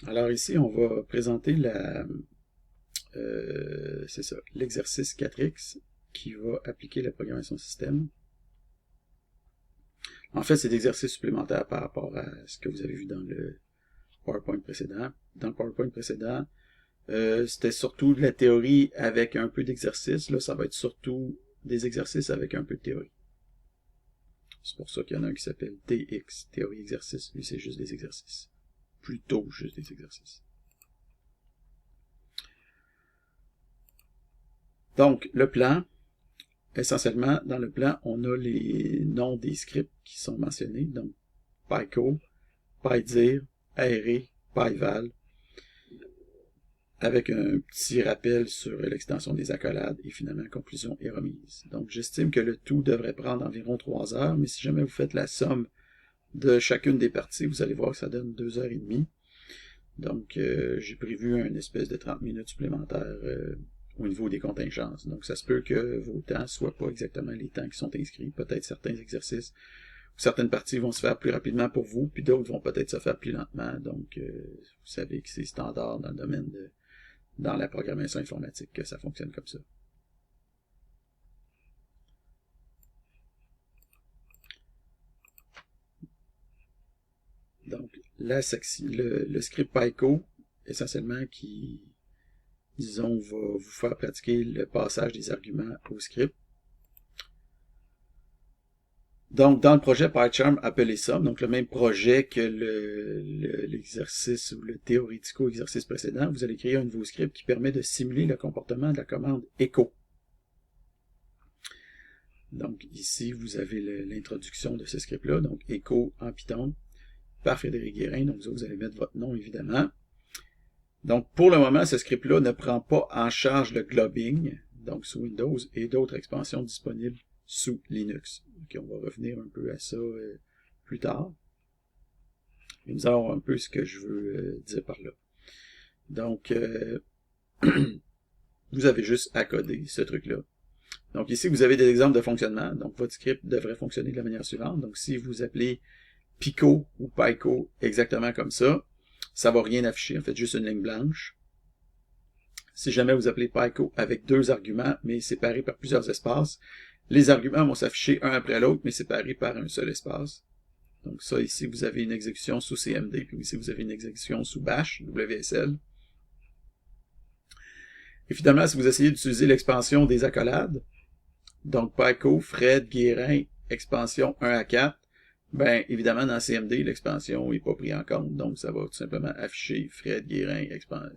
Alors ici, on va présenter c'est ça, l'exercice 4X qui va appliquer la programmation système. En fait, c'est l'exercice supplémentaire par rapport à ce que vous avez vu dans le PowerPoint précédent. Dans le PowerPoint précédent, c'était surtout de la théorie avec un peu d'exercice. Là, ça va être surtout des exercices avec un peu de théorie. C'est pour ça qu'il y en a un qui s'appelle TX, théorie exercice. Lui, c'est juste des exercices. Plutôt juste des exercices. Donc, le plan, essentiellement, dans le plan, on a les noms des scripts qui sont mentionnés. Donc, PyCo, PyDir, Array, PyVal, avec un petit rappel sur l'extension des accolades et finalement, conclusion est remise. Donc, j'estime que le tout devrait prendre environ 3 heures, mais si jamais vous faites la somme de chacune des parties, vous allez voir que ça donne 2h30. Donc, j'ai prévu une espèce de 30 minutes supplémentaires au niveau des contingences. Donc, ça se peut que vos temps ne soient pas exactement les temps qui sont inscrits. Peut-être certains exercices ou certaines parties vont se faire plus rapidement pour vous, puis d'autres vont peut-être se faire plus lentement. Donc, vous savez que c'est standard dans le domaine dans la programmation informatique que ça fonctionne comme ça. Donc, le script PyCo, essentiellement, qui, disons, va vous faire pratiquer le passage des arguments au script. Donc, dans le projet PyCharm, appelez ça, donc le même projet que l'exercice ou le théoritico-exercice précédent, vous allez créer un nouveau script qui permet de simuler le comportement de la commande echo. Donc, ici, vous avez l'introduction de ce script-là, donc echo en Python, par Frédéric Guérin, donc vous allez mettre votre nom, évidemment. Donc, pour le moment, ce script-là ne prend pas en charge le globbing, donc sous Windows, et d'autres expansions disponibles sous Linux. Okay, on va revenir un peu à ça plus tard. Et nous allons un peu ce que je veux dire par là. Donc, vous avez juste à coder ce truc-là. Donc ici, vous avez des exemples de fonctionnement. Donc, votre script devrait fonctionner de la manière suivante. Donc, si vous appelez Pico ou PyCo exactement comme ça ne va rien afficher. En fait, juste une ligne blanche. Si jamais vous appelez PyCo avec 2 arguments, mais séparés par plusieurs espaces, les arguments vont s'afficher un après l'autre, mais séparés par un seul espace. Donc ça, ici, vous avez une exécution sous CMD, puis ici, vous avez une exécution sous Bash, WSL. Et finalement, si vous essayez d'utiliser l'expansion des accolades, donc PyCo, Fred, Guérin, expansion 1 à 4, ben évidemment, dans CMD, l'expansion n'est pas prise en compte, donc ça va tout simplement afficher Fred, Guérin,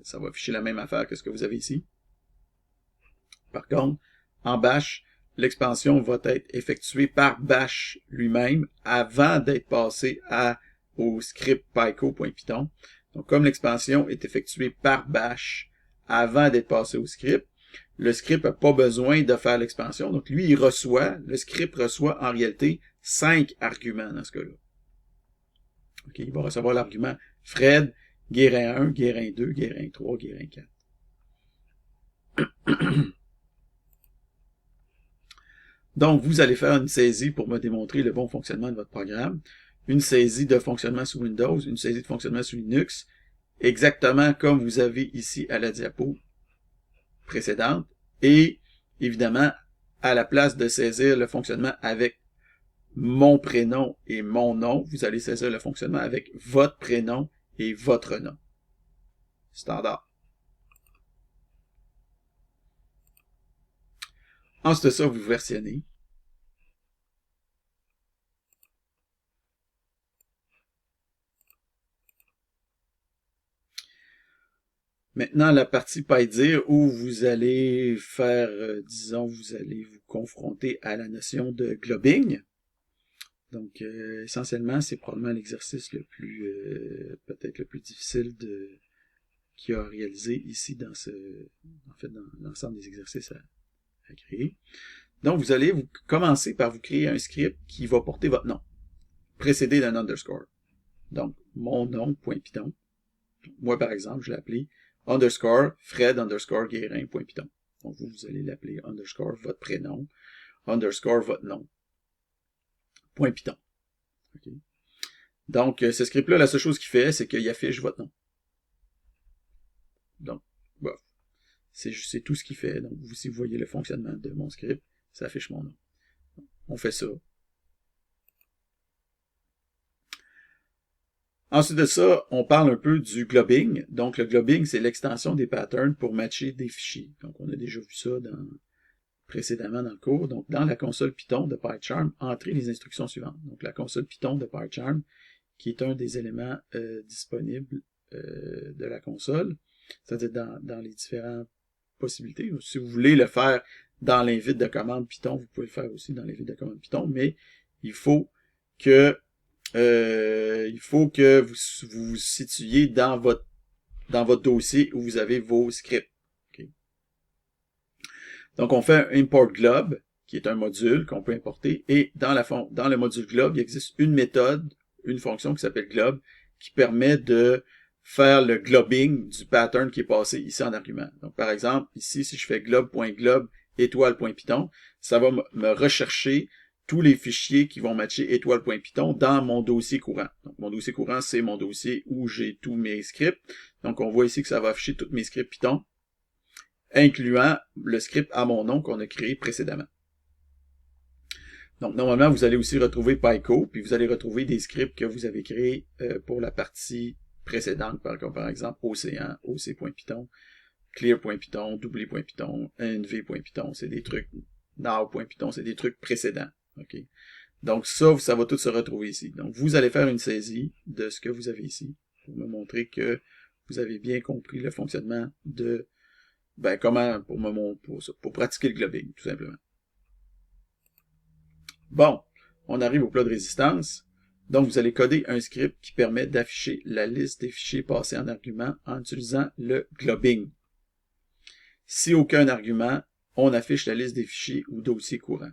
ça va afficher la même affaire que ce que vous avez ici. Par contre, en Bash, l'expansion va être effectuée par Bash lui-même avant d'être passée au script pyco.python. Donc, comme l'expansion est effectuée par Bash avant d'être passée au script, le script n'a pas besoin de faire l'expansion. Donc, lui, le script reçoit en réalité 5 arguments dans ce cas-là. Okay, il va recevoir l'argument Fred, Guérin 1, Guérin 2, Guérin 3, Guérin 4. Donc, vous allez faire une saisie pour me démontrer le bon fonctionnement de votre programme, une saisie de fonctionnement sous Windows, une saisie de fonctionnement sous Linux, exactement comme vous avez ici à la diapo précédente, et évidemment, à la place de saisir le fonctionnement avec mon prénom et mon nom, vous allez saisir le fonctionnement avec votre prénom et votre nom. Standard. Ensuite de ça, vous versionnez. Maintenant, la partie PyDir où vous allez faire, disons, vous allez vous confronter à la notion de globbing. Donc, essentiellement, c'est probablement l'exercice le plus, peut-être le plus difficile qu'il y a à réaliser ici dans dans l'ensemble des exercices à créer. Donc, vous allez commencer par vous créer un script qui va porter votre nom, précédé d'un underscore. Donc, mon nom.python. Moi, par exemple, je l'ai appelé underscore Fred underscore Guérin.python. Donc, vous allez l'appeler underscore votre prénom, underscore votre nom. .python. Okay. Donc, ce script-là, la seule chose qu'il fait, c'est qu'il affiche votre nom. Donc, bon, c'est tout ce qu'il fait. Donc, si vous voyez le fonctionnement de mon script, ça affiche mon nom. On fait ça. Ensuite de ça, on parle un peu du globbing. Donc, le globbing, c'est l'extension des patterns pour matcher des fichiers. Donc, on a déjà vu ça précédemment dans le cours. Donc, dans la console Python de PyCharm, entrez les instructions suivantes. Donc, la console Python de PyCharm, qui est un des éléments disponibles de la console, c'est-à-dire dans les différentes possibilités. Si vous voulez le faire dans l'invite de commande Python, vous pouvez le faire aussi dans l'invite de commande Python, mais il faut que vous vous situiez dans votre dossier où vous avez vos scripts. Okay. Donc, on fait un import glob, qui est un module qu'on peut importer, et dans le module glob, il existe une méthode, une fonction qui s'appelle glob, qui permet de faire le globbing du pattern qui est passé ici en argument. Donc, par exemple, ici, si je fais glob.glob étoile.python, ça va me rechercher tous les fichiers qui vont matcher étoile.python dans mon dossier courant. Donc, mon dossier courant, c'est mon dossier où j'ai tous mes scripts. Donc, on voit ici que ça va afficher tous mes scripts Python, incluant le script à mon nom qu'on a créé précédemment. Donc, normalement, vous allez aussi retrouver PyCo, puis vous allez retrouver des scripts que vous avez créés pour la partie précédente, par exemple, Océan, oc.python, clear.python, doubler.python, nv.python, c'est des trucs, now.python, c'est des trucs précédents. Okay. Donc, ça va tout se retrouver ici. Donc, vous allez faire une saisie de ce que vous avez ici pour me montrer que vous avez bien compris le fonctionnement de, comment, pour pratiquer le globbing, tout simplement. Bon, on arrive au plat de résistance. Donc, vous allez coder un script qui permet d'afficher la liste des fichiers passés en argument en utilisant le globbing. Si aucun argument, on affiche la liste des fichiers ou dossiers courants.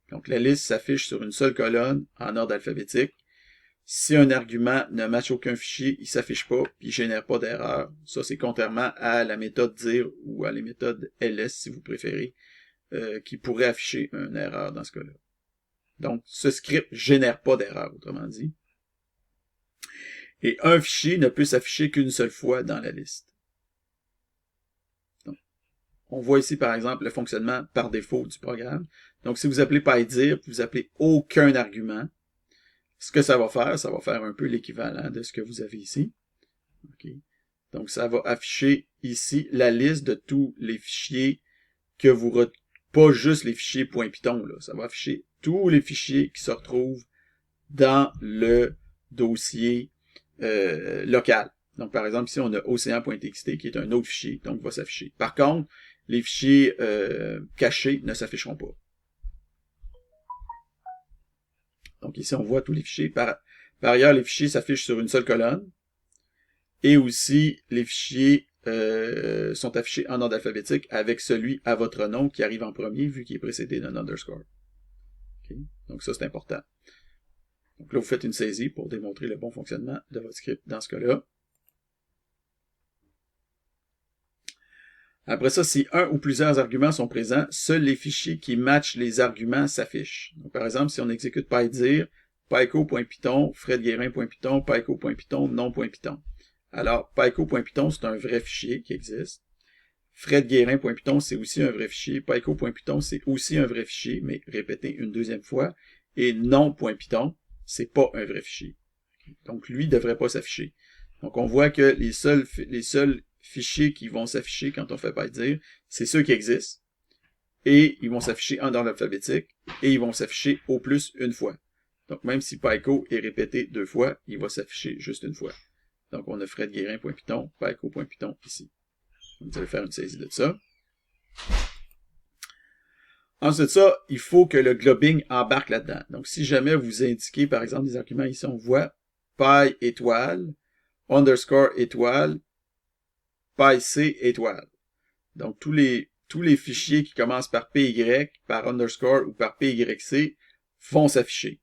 Donc, la liste s'affiche sur une seule colonne en ordre alphabétique. Si un argument ne matche aucun fichier, il ne s'affiche pas, puis il ne génère pas d'erreur. Ça, c'est contrairement à la méthode dir ou à la méthode ls, si vous préférez, qui pourrait afficher une erreur dans ce cas-là. Donc, ce script ne génère pas d'erreur, autrement dit. Et un fichier ne peut s'afficher qu'une seule fois dans la liste. Donc, on voit ici, par exemple, le fonctionnement par défaut du programme. Donc, si vous appelez PyDir, vous appelez aucun argument, ce que ça va faire un peu l'équivalent de ce que vous avez ici. Okay. Donc, ça va afficher ici la liste de tous les fichiers que vous pas juste les fichiers .python, là. Ça va afficher tous les fichiers qui se retrouvent dans le dossier local. Donc, par exemple, ici, on a océan.txt qui est un autre fichier, donc il va s'afficher. Par contre, les fichiers cachés ne s'afficheront pas. Donc, ici, on voit tous les fichiers. Par ailleurs, les fichiers s'affichent sur une seule colonne. Et aussi, les fichiers sont affichés en ordre alphabétique avec celui à votre nom qui arrive en premier, vu qu'il est précédé d'un underscore. Okay. Donc, ça, c'est important. Donc là, vous faites une saisie pour démontrer le bon fonctionnement de votre script dans ce cas-là. Après ça, si un ou plusieurs arguments sont présents, seuls les fichiers qui matchent les arguments s'affichent. Donc, par exemple, si on exécute pydir, pyco.python, fredguérin.python, pyco.python, nom.python. Alors, pyco.python, c'est un vrai fichier qui existe. fredguérin.python, c'est aussi un vrai fichier. pyco.python, c'est aussi un vrai fichier, mais répété une deuxième fois. Et nom.python, c'est pas un vrai fichier. Donc, lui ne devrait pas s'afficher. Donc, on voit que les seuls fichiers qui vont s'afficher quand on fait pydir, c'est ceux qui existent. Et ils vont s'afficher en ordre alphabétique. Et ils vont s'afficher au plus une fois. Donc, même si pyco est répété 2 fois, il va s'afficher juste une fois. Donc, on a fredguérin.python, pyco.python ici. Donc, vous allez faire une saisie de ça. Ensuite de ça, il faut que le globbing embarque là-dedans. Donc, si jamais vous indiquez, par exemple, des arguments ici, on voit py étoile, underscore étoile, pyc étoile. Donc, tous les fichiers qui commencent par py, par underscore ou par pyc vont s'afficher.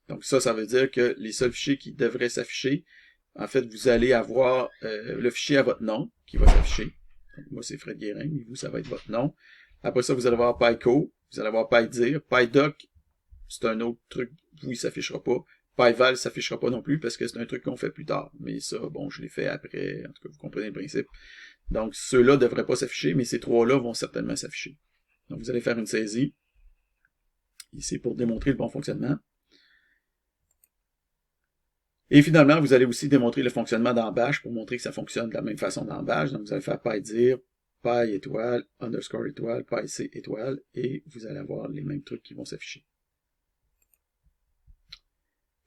Donc, ça veut dire que les seuls fichiers qui devraient s'afficher, en fait, vous allez avoir le fichier à votre nom qui va s'afficher. Moi, c'est Fred Guérin, mais vous, ça va être votre nom. Après ça, vous allez avoir pyco, vous allez avoir pydir, pydoc, c'est un autre truc, vous, il ne s'affichera pas. PyVal ne s'affichera pas non plus parce que c'est un truc qu'on fait plus tard. Mais ça, bon, je l'ai fait après. En tout cas, vous comprenez le principe. Donc, ceux-là ne devraient pas s'afficher, mais ces trois-là vont certainement s'afficher. Donc, vous allez faire une saisie. Ici, pour démontrer le bon fonctionnement. Et finalement, vous allez aussi démontrer le fonctionnement dans Bash pour montrer que ça fonctionne de la même façon dans Bash. Donc, vous allez faire pydir, py étoile, underscore étoile, pyc étoile, et vous allez avoir les mêmes trucs qui vont s'afficher.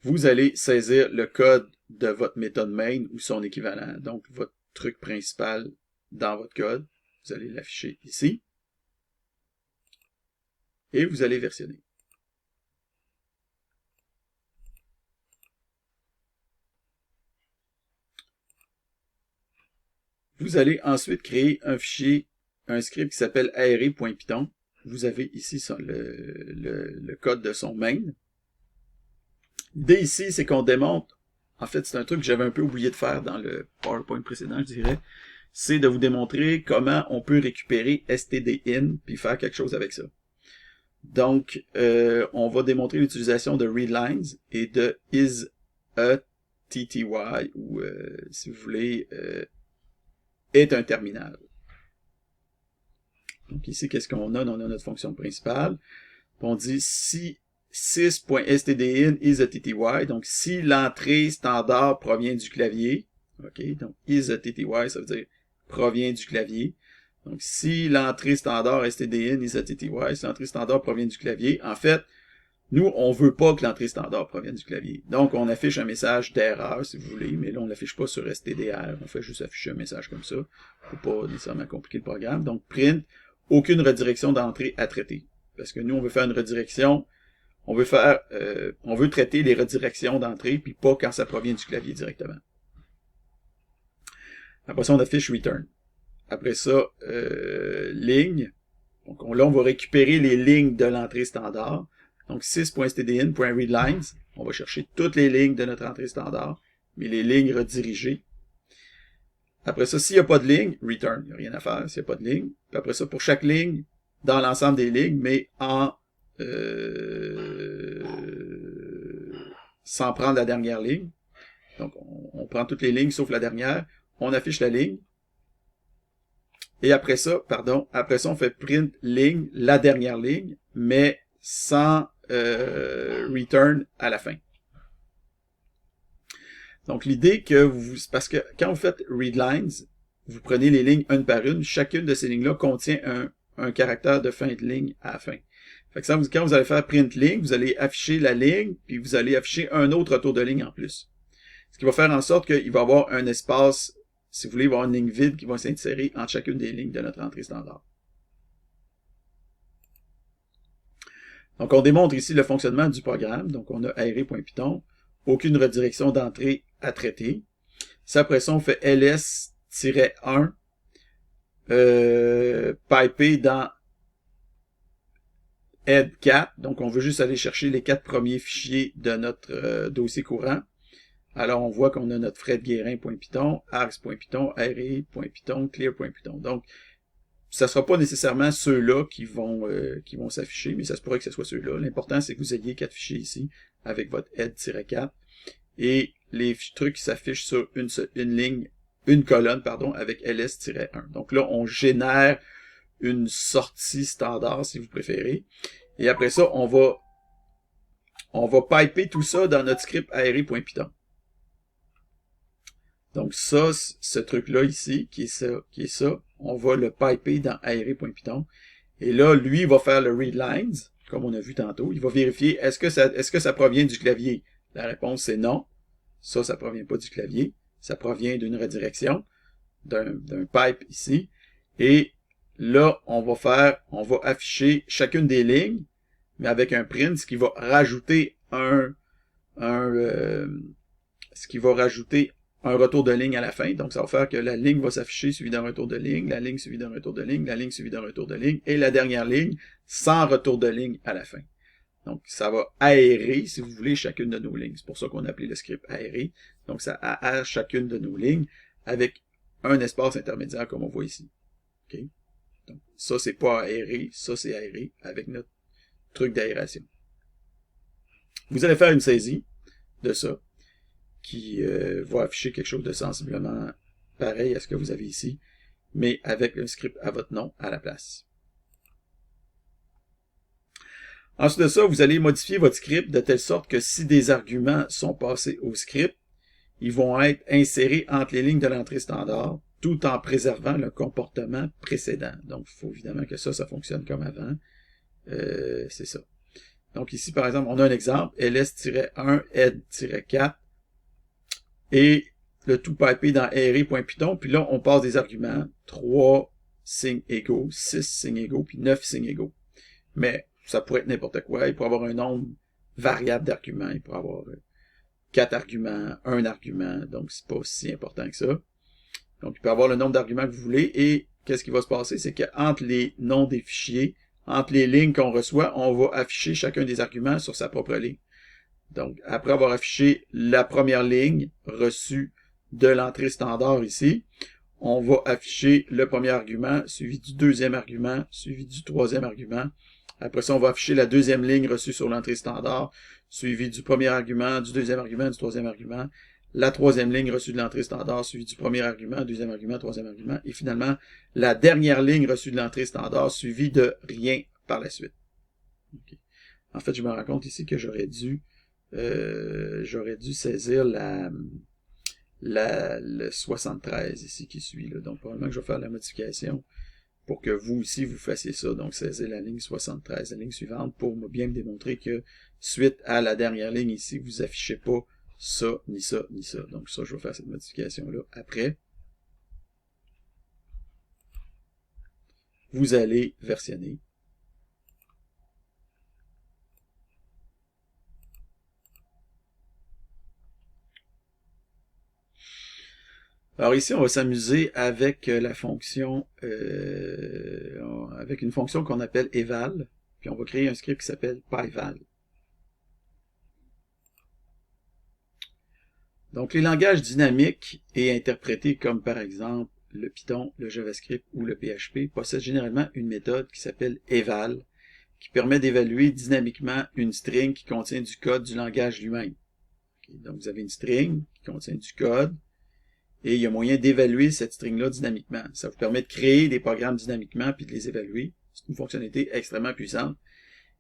Vous allez saisir le code de votre méthode main ou son équivalent, donc votre truc principal dans votre code. Vous allez l'afficher ici. Et vous allez versionner. Vous allez ensuite créer un fichier, un script qui s'appelle array.python. Vous avez ici le code de son main. L'idée ici, c'est qu'on démontre, en fait, c'est un truc que j'avais un peu oublié de faire dans le PowerPoint précédent, je dirais, c'est de vous démontrer comment on peut récupérer stdin puis faire quelque chose avec ça. Donc, on va démontrer l'utilisation de readlines et de isAtty, ou si vous voulez, est un terminal. Donc ici, qu'est-ce qu'on a? On a notre fonction principale. On dit si 6.stdin isAtty, donc si l'entrée standard provient du clavier, ok, donc isAtty, ça veut dire provient du clavier. Donc si l'entrée standard stdin isAtty, si l'entrée standard provient du clavier, en fait, nous, on veut pas que l'entrée standard provienne du clavier. Donc, on affiche un message d'erreur, si vous voulez, mais là, on l'affiche pas sur stdr. On fait juste afficher un message comme ça. Faut pas nécessairement compliquer le programme. Donc, print, aucune redirection d'entrée à traiter. Parce que nous, on veut faire une redirection, on veut traiter les redirections d'entrée, puis pas quand ça provient du clavier directement. Après ça, on affiche return. Après ça, ligne. Donc, là, on va récupérer les lignes de l'entrée standard. Donc, 6.stdin.readlines, on va chercher toutes les lignes de notre entrée standard, mais les lignes redirigées. Après ça, s'il n'y a pas de ligne, return, il n'y a rien à faire s'il n'y a pas de ligne. Puis après ça, pour chaque ligne, dans l'ensemble des lignes, mais sans prendre la dernière ligne. Donc, on prend toutes les lignes sauf la dernière, on affiche la ligne. Et après ça, on fait print ligne, la dernière ligne, mais sans return à la fin. Donc l'idée parce que quand vous faites readlines, vous prenez les lignes une par une, chacune de ces lignes-là contient un caractère de fin de ligne à la fin. Fait que ça, quand vous allez faire print ligne, vous allez afficher la ligne, puis vous allez afficher un autre retour de ligne en plus. Ce qui va faire en sorte qu'il va y avoir un espace, si vous voulez, il va y avoir une ligne vide qui va s'insérer entre chacune des lignes de notre entrée standard. Donc, on démontre ici le fonctionnement du programme. Donc, on a array.python, aucune redirection d'entrée à traiter. Ça, après ça, on fait ls-1, pipé dans head4. Donc, on veut juste aller chercher les 4 premiers fichiers de notre dossier courant. Alors, on voit qu'on a notre fredguérin.python, args.python, array.python, clear.python. Donc, ça ne sera pas nécessairement ceux-là qui vont s'afficher, mais ça se pourrait que ce soit ceux-là. L'important, c'est que vous ayez 4 fichiers ici avec votre head-4 et les trucs qui s'affichent sur une colonne, avec ls-1. Donc là, on génère une sortie standard, si vous préférez. Et après ça, on va piper tout ça dans notre script array.python. Donc ça, ce truc-là ici, qui est ça, on va le piper dans array.python. Et là, lui, il va faire le readlines, comme on a vu tantôt. Il va vérifier, est-ce que ça provient du clavier? La réponse, c'est non. Ça provient pas du clavier. Ça provient d'une redirection, d'un pipe ici. Et là, on va afficher chacune des lignes, mais avec un print, ce qui va rajouter un retour de ligne à la fin. Donc, ça va faire que la ligne va s'afficher suivi d'un retour de ligne, la ligne suivie d'un retour de ligne, la ligne suivie d'un retour de ligne, et la dernière ligne sans retour de ligne à la fin. Donc, ça va aérer, si vous voulez, chacune de nos lignes. C'est pour ça qu'on a appelé le script aéré. Donc, ça aère chacune de nos lignes avec un espace intermédiaire comme on voit ici. Okay? Donc, ça, c'est pas aéré, ça, c'est aéré avec notre truc d'aération. Vous allez faire une saisie. de ça, qui va afficher quelque chose de sensiblement pareil à ce que vous avez ici, mais avec un script à votre nom à la place. Ensuite de ça, vous allez modifier votre script de telle sorte que si des arguments sont passés au script, ils vont être insérés entre les lignes de l'entrée standard, tout en préservant le comportement précédent. Donc, il faut évidemment que ça fonctionne comme avant. C'est ça. Donc ici, par exemple, on a un exemple, ls-1, head-4, et le tout pipé dans array.python, puis là, on passe des arguments, 3 signes égaux, 6 signes égaux, puis 9 signes égaux. Mais ça pourrait être n'importe quoi. Il pourrait avoir un nombre variable d'arguments. Il pourrait avoir 4 arguments, 1 argument. Donc, c'est pas si important que ça. Donc, il peut avoir le nombre d'arguments que vous voulez. Et qu'est-ce qui va se passer? C'est qu'entre les noms des fichiers, entre les lignes qu'on reçoit, on va afficher chacun des arguments sur sa propre ligne. Donc, après avoir affiché la première ligne reçue de l'entrée standard ici, on va afficher le premier argument, suivi du deuxième argument, suivi du troisième argument. Après ça, on va afficher la deuxième ligne reçue sur l'entrée standard, suivi du premier argument, du deuxième argument, du troisième argument. La troisième ligne reçue de l'entrée standard, suivi du premier argument, deuxième argument, troisième argument. Et finalement, la dernière ligne reçue de l'entrée standard, suivie de rien par la suite. Okay. En fait, je me rends compte ici que j'aurais dû saisir le 73 ici qui suit. Là. Donc, probablement que je vais faire la modification pour que vous aussi, vous fassiez ça. Donc, saisir la ligne 73, la ligne suivante, pour bien me démontrer que, suite à la dernière ligne ici, vous affichez pas ça, ni ça, ni ça. Donc, ça, je vais faire cette modification-là après. Vous allez versionner. Alors ici, on va s'amuser avec la fonction, avec une fonction qu'on appelle eval, puis on va créer un script qui s'appelle pyval. Donc les langages dynamiques et interprétés comme par exemple le Python, le JavaScript ou le PHP possèdent généralement une méthode qui s'appelle eval, qui permet d'évaluer dynamiquement une string qui contient du code du langage lui-même. Okay, donc vous avez une string qui contient du code, et il y a moyen d'évaluer cette string-là dynamiquement. Ça vous permet de créer des programmes dynamiquement puis de les évaluer. C'est une fonctionnalité extrêmement puissante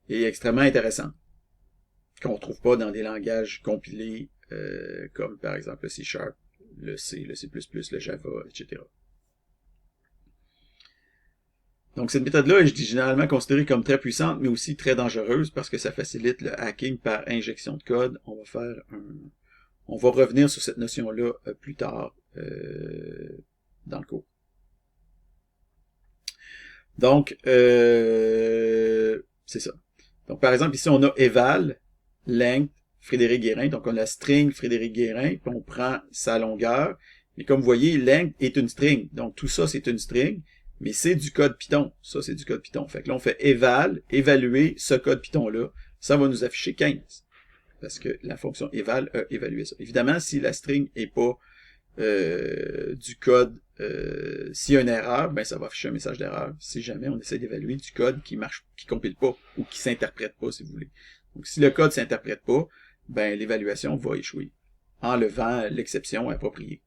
et extrêmement intéressante qu'on ne trouve pas dans des langages compilés comme par exemple le C#, le C, le C++, le Java, etc. Donc cette méthode-là est généralement considérée comme très puissante, mais aussi très dangereuse parce que ça facilite le hacking par injection de code. On va revenir sur cette notion-là plus tard dans le cours. Donc, c'est ça. Donc, par exemple, ici, on a eval, length, Frédéric Guérin. Donc, on a la string Frédéric Guérin, puis on prend sa longueur. Mais comme vous voyez, length est une string. Donc, tout ça, c'est une string, mais c'est du code Python. Ça, c'est du code Python. Fait que là, on fait eval, évaluer ce code Python-là. Ça va nous afficher 15. Parce que la fonction eval a évalué ça. Évidemment, si la string n'est pas du code, s'il y a une erreur, ben ça va afficher un message d'erreur. Si jamais on essaie d'évaluer du code qui marche, qui compile pas, ou qui s'interprète pas, si vous voulez. Donc, si le code s'interprète pas, ben l'évaluation va échouer, enlevant l'exception appropriée.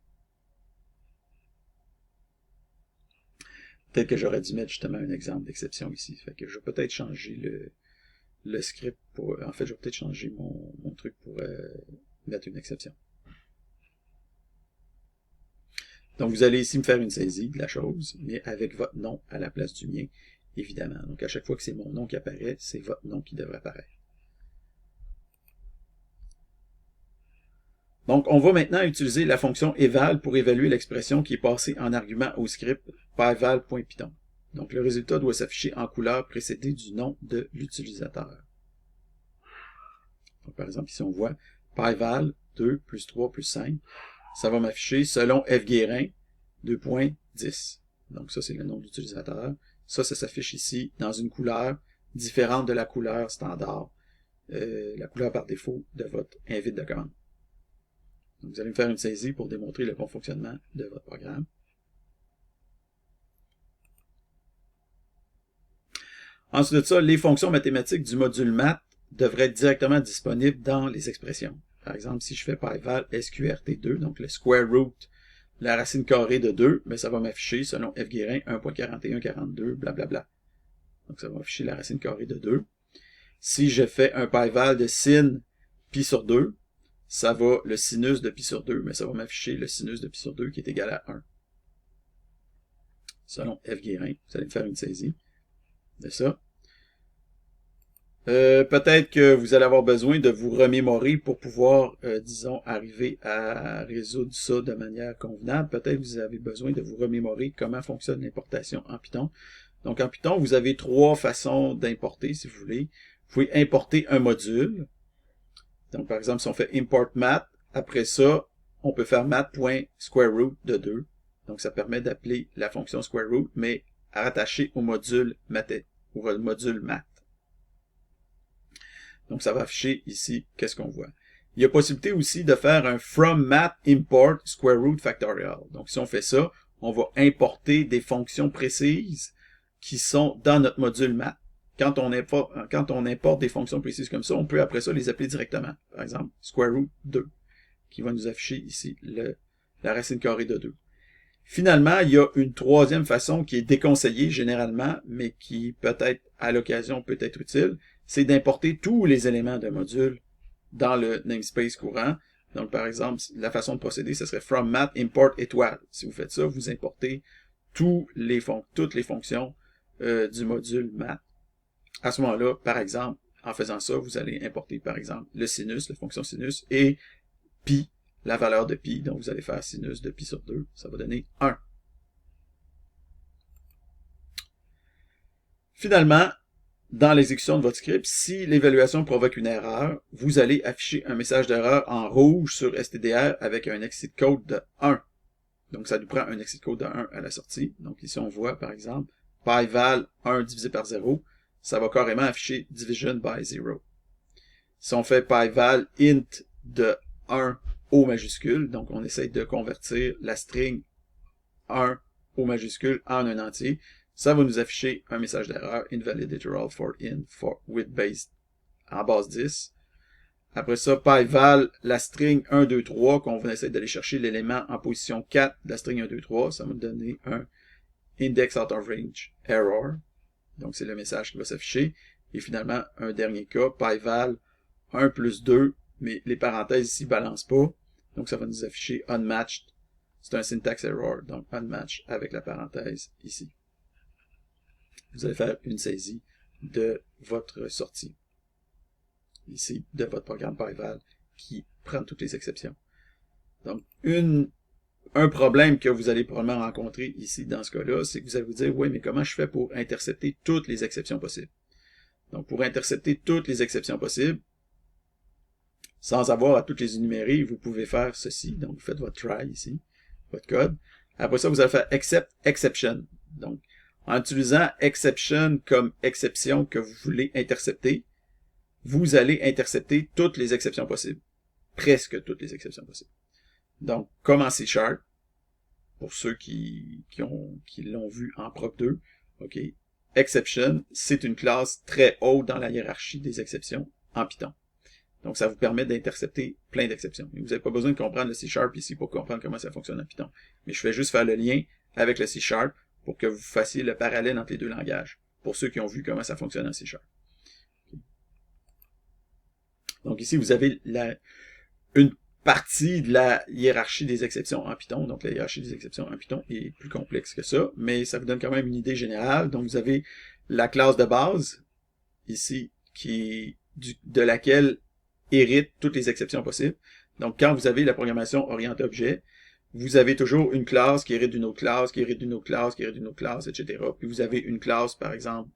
Peut-être que j'aurais dû mettre justement un exemple d'exception ici. Fait que je vais peut-être changer le script pour... En fait, je vais peut-être changer mon truc pour mettre une exception. Donc, vous allez ici me faire une saisie de la chose, mais avec votre nom à la place du mien, évidemment. Donc, à chaque fois que c'est mon nom qui apparaît, c'est votre nom qui devrait apparaître. Donc, on va maintenant utiliser la fonction eval pour évaluer l'expression qui est passée en argument au script pyval.python. Donc, le résultat doit s'afficher en couleur précédée du nom de l'utilisateur. Donc, par exemple, ici, on voit pyval 2 plus 3 plus 5. Ça va m'afficher selon fguérin 2.10. Donc, ça, c'est le nom de l'utilisateur. Ça s'affiche ici dans une couleur différente de la couleur standard, la couleur par défaut de votre invite de commande. Donc, vous allez me faire une saisie pour démontrer le bon fonctionnement de votre programme. Ensuite de ça, les fonctions mathématiques du module math devraient être directement disponibles dans les expressions. Par exemple, si je fais pyval sqrt2, donc le square root, la racine carrée de 2, ben ça va m'afficher selon F Guérin 1.4142, blablabla. Donc ça va m'afficher la racine carrée de 2. Si je fais un pyval de sin pi sur 2, ça va le sinus de pi sur 2, mais ça va m'afficher le sinus de pi sur 2 qui est égal à 1. Selon F Guérin, vous allez me faire une saisie de ça. Peut-être que vous allez avoir besoin de vous remémorer pour pouvoir, disons, arriver à résoudre ça de manière convenable. Peut-être que vous avez besoin de vous remémorer comment fonctionne l'importation en Python. Donc, en Python, vous avez 3 façons d'importer, si vous voulez. Vous pouvez importer un module. Donc, par exemple, si on fait import math, après ça, on peut faire math.square-root de 2. Donc, ça permet d'appeler la fonction square root, mais rattachée au module math, ou au module math. Donc, ça va afficher ici, qu'est-ce qu'on voit. Il y a possibilité aussi de faire un from math import square root factorial. Donc, si on fait ça, on va importer des fonctions précises qui sont dans notre module math. Quand on importe des fonctions précises comme ça, on peut après ça les appeler directement. Par exemple, square root 2, qui va nous afficher ici la racine carrée de 2. Finalement, il y a une troisième façon qui est déconseillée généralement, mais qui peut-être à l'occasion peut être utile, c'est d'importer tous les éléments d'un module dans le namespace courant. Donc, par exemple, la façon de procéder, ce serait from math import étoile. Si vous faites ça, vous importez toutes les fonctions du module math. À ce moment-là, par exemple, en faisant ça, vous allez importer, par exemple, le sinus, la fonction sinus, et pi, la valeur de pi. Donc, vous allez faire sinus de pi sur 2. Ça va donner 1. Finalement, dans l'exécution de votre script, si l'évaluation provoque une erreur, vous allez afficher un message d'erreur en rouge sur stdr avec un exit code de 1. Donc, ça nous prend un exit code de 1 à la sortie. Donc, ici, on voit, par exemple, pyval 1 divisé par 0. Ça va carrément afficher division by 0. Si on fait pyval int de 1 au majuscule, donc on essaye de convertir la string 1 au majuscule en un entier, ça va nous afficher un message d'erreur, invalid literal for int for with base en base 10. Après ça, pyval, la string 1, 2, 3, qu'on va essayer d'aller chercher l'élément en position 4 de la string 1, 2, 3, ça va nous donner un index out of range error. Donc, c'est le message qui va s'afficher. Et finalement, un dernier cas, pyval 1 plus 2, mais les parenthèses ici ne balancent pas. Donc, ça va nous afficher unmatched. C'est un syntax error, donc unmatched avec la parenthèse ici. Vous allez faire une saisie de votre sortie. Ici, de votre programme pyval qui prend toutes les exceptions. Donc, un problème que vous allez probablement rencontrer ici dans ce cas-là, c'est que vous allez vous dire, oui, mais comment je fais pour intercepter toutes les exceptions possibles? Donc, pour intercepter toutes les exceptions possibles, sans avoir à toutes les énumérer, vous pouvez faire ceci. Donc, vous faites votre try ici, votre code. Après ça, vous allez faire except exception. Donc, en utilisant exception comme exception que vous voulez intercepter, vous allez intercepter toutes les exceptions possibles. Presque toutes les exceptions possibles. Donc, comme en C#, pour ceux qui l'ont vu en Proc 2, ok, exception, c'est une classe très haute dans la hiérarchie des exceptions en Python. Donc, ça vous permet d'intercepter plein d'exceptions. Vous n'avez pas besoin de comprendre le C# ici pour comprendre comment ça fonctionne en Python. Mais je vais juste faire le lien avec le C# pour que vous fassiez le parallèle entre les deux langages, pour ceux qui ont vu comment ça fonctionne en C#. Okay. Donc, ici, vous avez une partie de la hiérarchie des exceptions en Python. Donc, la hiérarchie des exceptions en Python est plus complexe que ça, mais ça vous donne quand même une idée générale. Donc, vous avez la classe de base, ici, de laquelle hérite toutes les exceptions possibles. Donc, quand vous avez la programmation orientée objet, vous avez toujours une classe qui hérite d'une autre classe, qui hérite d'une autre classe, qui hérite d'une autre classe, etc. Puis vous avez une classe, par exemple,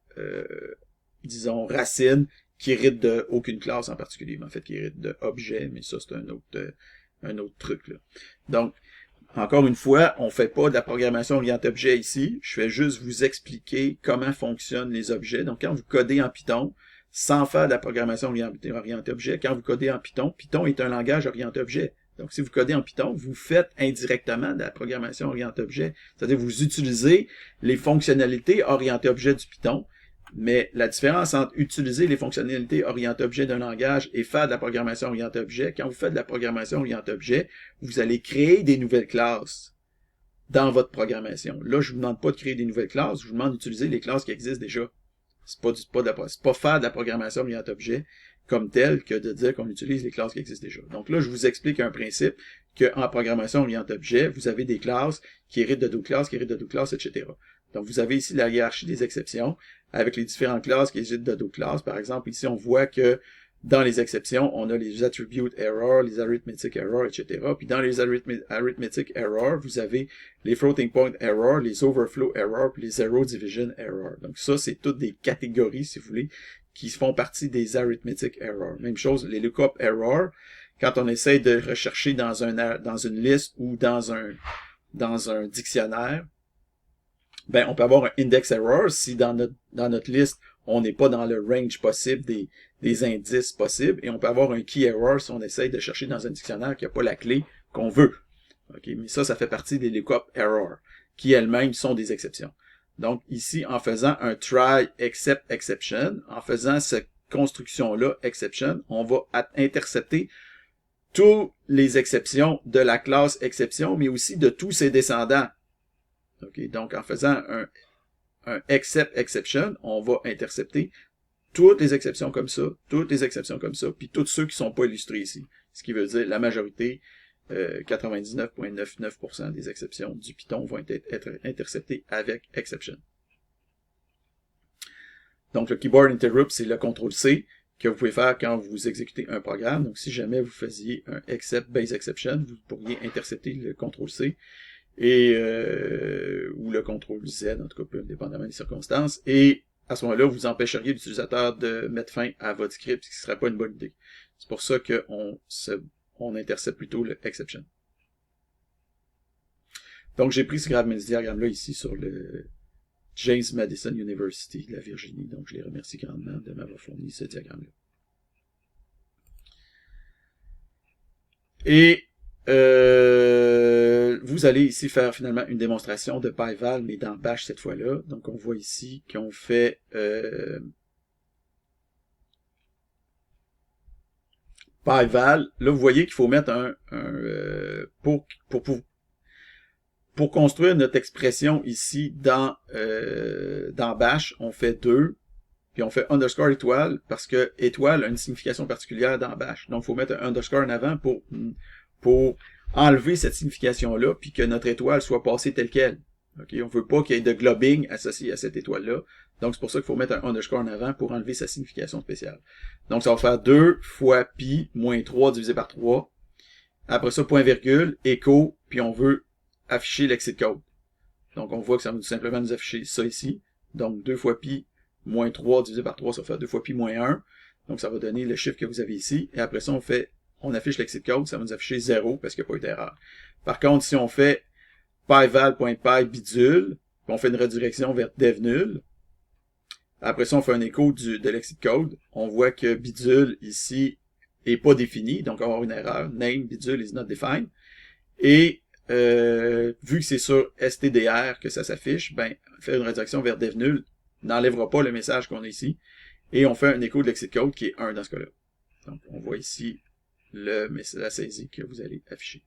disons, racine, qui hérite de aucune classe en particulier, mais en fait, qui hérite de objet, mais ça, c'est un autre truc, là. Donc, encore une fois, on fait pas de la programmation orientée objet ici. Je vais juste vous expliquer comment fonctionnent les objets. Donc, quand vous codez en Python, sans faire de la programmation orientée objet, quand vous codez en Python, Python est un langage orienté objet. Donc, si vous codez en Python, vous faites indirectement de la programmation orientée objet. C'est-à-dire, vous utilisez les fonctionnalités orientées objet du Python Mais la différence entre utiliser les fonctionnalités orientées objet d'un langage et faire de la programmation orientée objet, quand vous faites de la programmation orientée objet, vous allez créer des nouvelles classes dans votre programmation. Là, je ne vous demande pas de créer des nouvelles classes, je vous demande d'utiliser les classes qui existent déjà. C'est pas faire de la programmation orientée objet comme tel que de dire qu'on utilise les classes qui existent déjà. Donc là, je vous explique un principe qu'en programmation orientée objet, vous avez des classes qui héritent de d'autres classes, qui héritent de d'autres classes, etc. Donc vous avez ici la hiérarchie des exceptions avec les différentes classes qui héritent de d'autres classes. Par exemple, ici, on voit que dans les exceptions, on a les attribute error, les arithmetic error, etc. Puis dans les arithmetic error, vous avez les floating point error, les overflow error, puis les zero division error. Donc ça, c'est toutes des catégories, si vous voulez, qui font partie des arithmetic error. Même chose, les lookup error, quand on essaie de rechercher dans une liste ou dans un dictionnaire, ben, on peut avoir un index error si dans notre liste, on n'est pas dans le range possible des indices possibles, et on peut avoir un key error si on essaye de chercher dans un dictionnaire qui n'a pas la clé qu'on veut. Okay? Mais ça fait partie des lookup error, qui elles-mêmes sont des exceptions. Donc ici, en faisant un try except exception, en faisant cette construction-là, exception, on va intercepter toutes les exceptions de la classe exception, mais aussi de tous ses descendants. Okay? Donc en faisant un except exception, on va intercepter toutes les exceptions comme ça, puis tous ceux qui ne sont pas illustrés ici. Ce qui veut dire la majorité, 99,99% des exceptions du Python vont être interceptées avec exception. Donc le keyboard interrupt, c'est le CTRL-C que vous pouvez faire quand vous exécutez un programme. Donc si jamais vous faisiez un except base exception, vous pourriez intercepter le CTRL-C et ou le CTRL-Z, en tout cas peu indépendamment des circonstances, et à ce moment-là, vous empêcheriez l'utilisateur de mettre fin à votre script, ce qui ne serait pas une bonne idée. C'est pour ça qu'on intercepte plutôt le exception. Donc j'ai pris ce diagramme-là ici sur le James Madison University de la Virginie, donc je les remercie grandement de m'avoir fourni ce diagramme-là. Et vous allez ici faire finalement une démonstration de PyVal, mais dans Bash cette fois-là. Donc on voit ici qu'on fait PyVal. Là, vous voyez qu'il faut mettre pour construire notre expression ici dans Bash, on fait 2, puis on fait underscore étoile, parce que étoile a une signification particulière dans Bash. Donc, il faut mettre un underscore en avant pour enlever cette signification-là, puis que notre étoile soit passée telle qu'elle. Okay? On ne veut pas qu'il y ait de globbing associé à cette étoile-là. Donc, c'est pour ça qu'il faut mettre un underscore en avant pour enlever sa signification spéciale. Donc, ça va faire 2 fois pi moins 3 divisé par 3. Après ça, point virgule, écho, puis on veut afficher l'exit code. Donc, on voit que ça va tout simplement nous afficher ça ici. Donc, 2 fois pi moins 3 divisé par 3, ça va faire 2 fois pi moins 1. Donc, ça va donner le chiffre que vous avez ici. Et après ça, on affiche l'exit code, ça va nous afficher 0 parce qu'il n'y a pas eu d'erreur. Par contre, si on fait pyval.py bidule, on fait une redirection vers dev nul, après ça, on fait un écho de l'exit code, on voit que bidule ici est pas défini, donc on va avoir une erreur, name bidule is not defined, et vu que c'est sur stdr que ça s'affiche, ben, faire une redirection vers dev nul n'enlèvera pas le message qu'on a ici, et on fait un écho de l'exit code qui est 1 dans ce cas-là. Donc, on voit ici la saisie que vous allez afficher.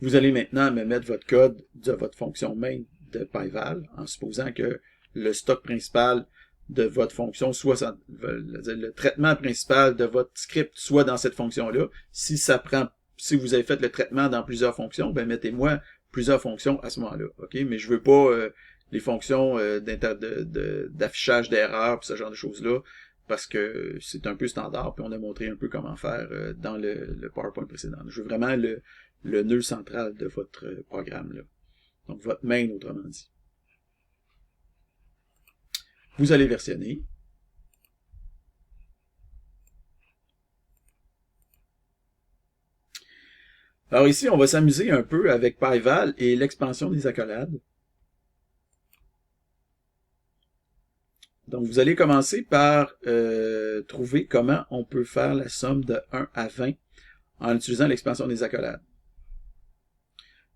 Vous allez maintenant me mettre votre code de votre fonction main de PyVal, en supposant que le stock principal de votre fonction soit le traitement principal de votre script soit dans cette fonction-là. Si vous avez fait le traitement dans plusieurs fonctions, ben mettez-moi plusieurs fonctions à ce moment-là. OK? Mais je veux pas les fonctions d'affichage d'erreurs, ce genre de choses-là, parce que c'est un peu standard, puis on a montré un peu comment faire dans le PowerPoint précédent. Je veux vraiment le nœud central de votre programme, là. Donc, votre main, autrement dit. Vous allez versionner. Alors ici, on va s'amuser un peu avec PyVal et l'expansion des accolades. Donc, vous allez commencer par trouver comment on peut faire la somme de 1 à 20 en utilisant l'expansion des accolades.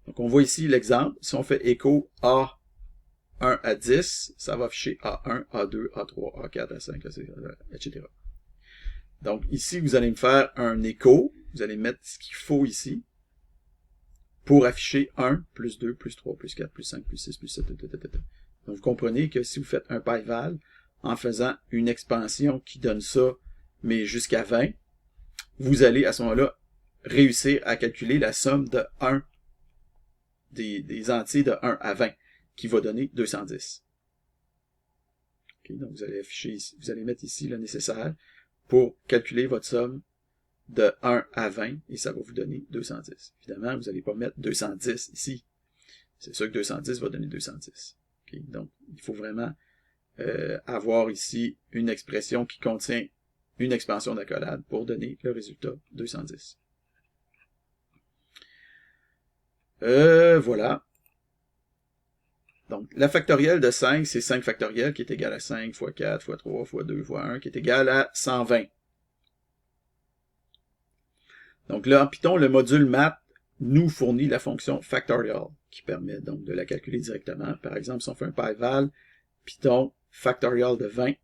Donc, on voit ici l'exemple. Si on fait écho A 1 à 10, ça va afficher A1, A2, A3, A4, A5, A6, etc. Donc ici, vous allez me faire un écho, vous allez mettre ce qu'il faut ici, pour afficher 1, plus 2, plus 3, plus 4, plus 5, plus 6, plus 7, etc. Donc vous comprenez que si vous faites un PyVal, en faisant une expansion qui donne ça, mais jusqu'à 20, vous allez à ce moment-là réussir à calculer la somme de 1, des entiers de 1 à 20, qui va donner 210. Okay, donc vous allez afficher ici, vous allez mettre ici le nécessaire pour calculer votre somme de 1 à 20, et ça va vous donner 210. Évidemment, vous n'allez pas mettre 210 ici. C'est sûr que 210 va donner 210. Okay, donc, il faut vraiment avoir ici une expression qui contient une expansion d'accolade pour donner le résultat 210. Voilà. Donc, la factorielle de 5, c'est 5 factoriel qui est égal à 5 fois 4 fois 3 fois 2 fois 1 qui est égal à 120. Donc là, en Python, le module math nous fournit la fonction factorial qui permet donc de la calculer directement. Par exemple, si on fait un PyVal, Python factorial de 20,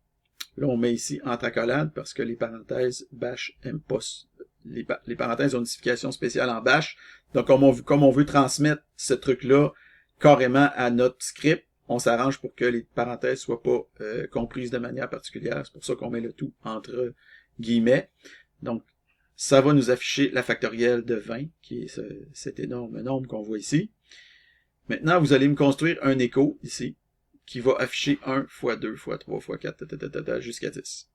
là on met ici entre accolades parce que les parenthèses bash aiment pas. Les parenthèses ont une signification spéciale en bash. Donc comme on veut transmettre ce truc-là carrément à notre script, on s'arrange pour que les parenthèses soient pas comprises de manière particulière. C'est pour ça qu'on met le tout entre guillemets. Donc, ça va nous afficher la factorielle de 20, qui est cet énorme nombre qu'on voit ici. Maintenant, vous allez me construire un écho ici, qui va afficher 1 fois 2 fois 3 fois 4, jusqu'à 10.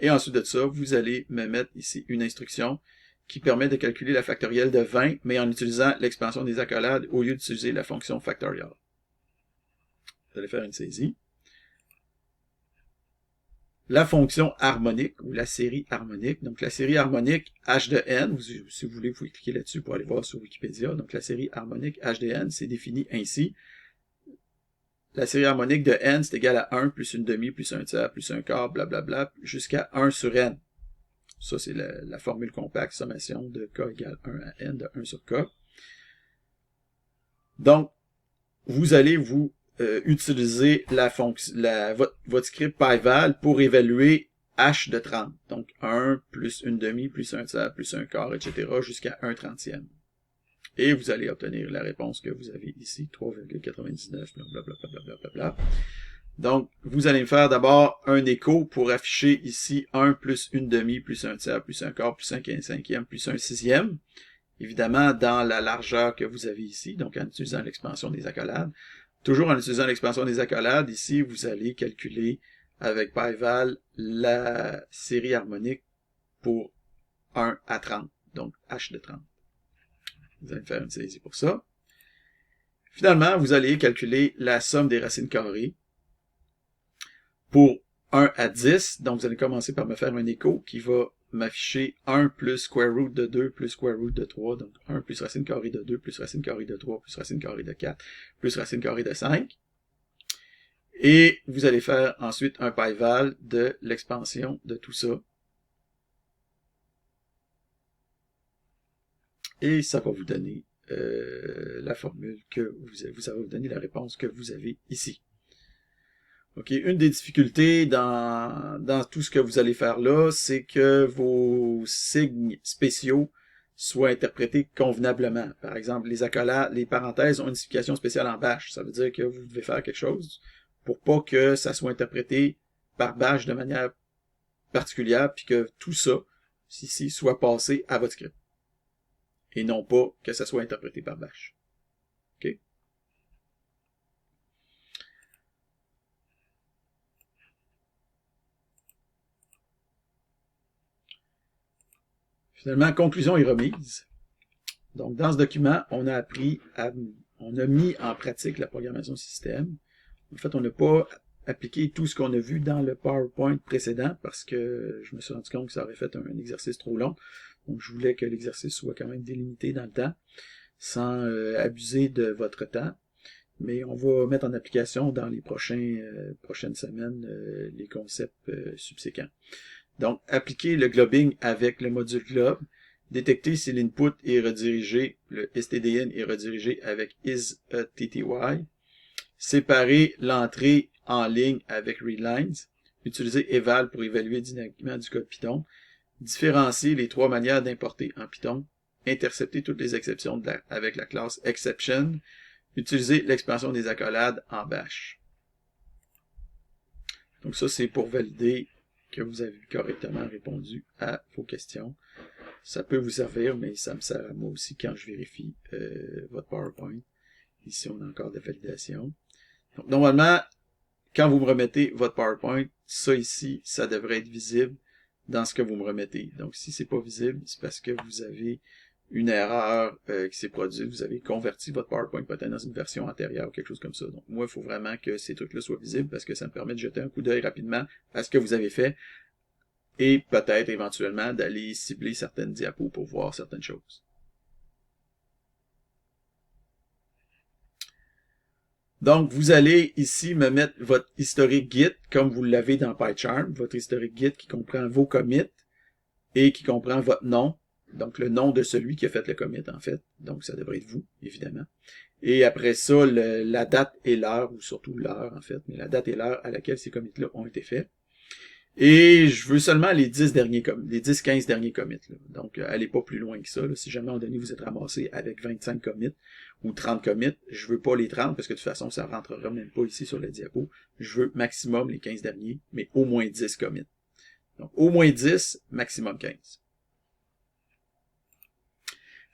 Et ensuite de ça, vous allez me mettre ici une instruction qui permet de calculer la factorielle de 20, mais en utilisant l'expansion des accolades au lieu d'utiliser la fonction factorial. Vous allez faire une saisie. La fonction harmonique, ou la série harmonique. Donc, la série harmonique h de n, si vous voulez, vous pouvez cliquer là-dessus pour aller voir sur Wikipédia. Donc, la série harmonique h de n, c'est défini ainsi. La série harmonique de n, c'est égal à 1 plus une demi, plus un tiers, plus un quart, blablabla, jusqu'à 1 sur n. Ça, c'est la formule compacte, sommation de k égale 1 à n de 1 sur k. Donc, vous allez vous utiliser votre script PyVal pour évaluer h de 30. Donc, 1 plus une demi, plus un tiers, plus un quart, etc. jusqu'à 1/30e. Et vous allez obtenir la réponse que vous avez ici, 3,99, blablabla. Donc, vous allez me faire d'abord un écho pour afficher ici 1 plus une demi, plus un tiers, plus un quart, plus un 15/5e, plus un 6e. Évidemment, dans la largeur que vous avez ici, donc en utilisant l'expansion des accolades. Toujours en utilisant l'expansion des accolades, ici, vous allez calculer avec PyVal la série harmonique pour 1 à 30, donc h de 30. Vous allez faire une saisie pour ça. Finalement, vous allez calculer la somme des racines carrées pour 1 à 10. Donc, vous allez commencer par me faire un écho qui va m'afficher 1 plus square root de 2 plus square root de 3. Donc, 1 plus racine carrée de 2 plus racine carrée de 3 plus racine carrée de 4 plus racine carrée de 5. Et vous allez faire ensuite un PyVal de l'expansion de tout ça. Et ça va vous donner la formule que ça va vous donner la réponse que vous avez ici. OK, une des difficultés dans tout ce que vous allez faire là, c'est que vos signes spéciaux soient interprétés convenablement. Par exemple, les accolades, les parenthèses ont une signification spéciale en bash. Ça veut dire que vous devez faire quelque chose pour pas que ça soit interprété par bash de manière particulière, puis que tout ça, ici, soit passé à votre script. Et non pas que ça soit interprété par bash. OK? Finalement, conclusion et remise. Donc, dans ce document, on a mis en pratique la programmation système. En fait, on n'a pas appliqué tout ce qu'on a vu dans le PowerPoint précédent parce que je me suis rendu compte que ça aurait fait un exercice trop long. Donc, je voulais que l'exercice soit quand même délimité dans le temps, sans abuser de votre temps. Mais on va mettre en application dans les prochaines semaines les concepts subséquents. Donc, appliquer le globbing avec le module globe. Détecter si l'input est redirigé, le stdin est redirigé avec isTty. Séparer l'entrée en ligne avec readlines. Utiliser eval pour évaluer dynamiquement du code Python. Différencier les 3 manières d'importer en Python. Intercepter toutes les exceptions avec la classe exception. Utiliser l'expansion des accolades en bash. Donc ça, c'est pour valider que vous avez correctement répondu à vos questions. Ça peut vous servir, mais ça me sert à moi aussi quand je vérifie votre PowerPoint. Ici, on a encore de validation. Donc, normalement, quand vous me remettez votre PowerPoint, ça ici, ça devrait être visible dans ce que vous me remettez. Donc, si c'est pas visible, c'est parce que vous avez une erreur qui s'est produite. Vous avez converti votre PowerPoint peut-être dans une version antérieure ou quelque chose comme ça. Donc, moi, il faut vraiment que ces trucs-là soient visibles parce que ça me permet de jeter un coup d'œil rapidement à ce que vous avez fait et peut-être éventuellement d'aller cibler certaines diapos pour voir certaines choses. Donc, vous allez ici me mettre votre historique Git comme vous l'avez dans PyCharm, votre historique Git qui comprend vos commits et qui comprend votre nom, donc le nom de celui qui a fait le commit en fait. Donc, ça devrait être vous, évidemment. Et après ça, la date et l'heure, ou surtout l'heure en fait, mais la date et l'heure à laquelle ces commits-là ont été faits. Et je veux seulement les 10-15 derniers commits. Là. Donc, allez pas plus loin que ça. Là. Si jamais à un moment donné, vous êtes ramassé avec 25 commits ou 30 commits, je veux pas les 30 parce que de toute façon, ça rentrera même pas ici sur le diapo. Je veux maximum les 15 derniers, mais au moins 10 commits. Donc, au moins 10, maximum 15.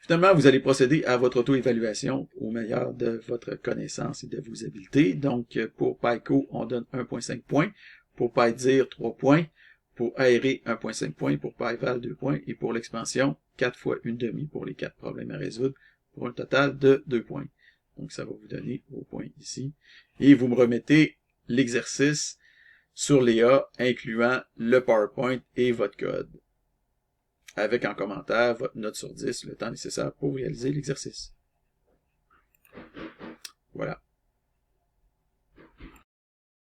Finalement, vous allez procéder à votre auto-évaluation au meilleur de votre connaissance et de vos habiletés. Donc, pour PyCo, on donne 1.5 points. Pour PyDir, 3 points. Pour aérer, 1.5 points. Pour PyVal, 2 points. Et pour l'expansion, 4 fois 1/2 pour les 4 problèmes à résoudre, pour un total de 2 points. Donc, ça va vous donner vos points ici. Et vous me remettez l'exercice sur les A, incluant le PowerPoint et votre code. Avec en commentaire votre note sur 10, le temps nécessaire pour réaliser l'exercice. Voilà.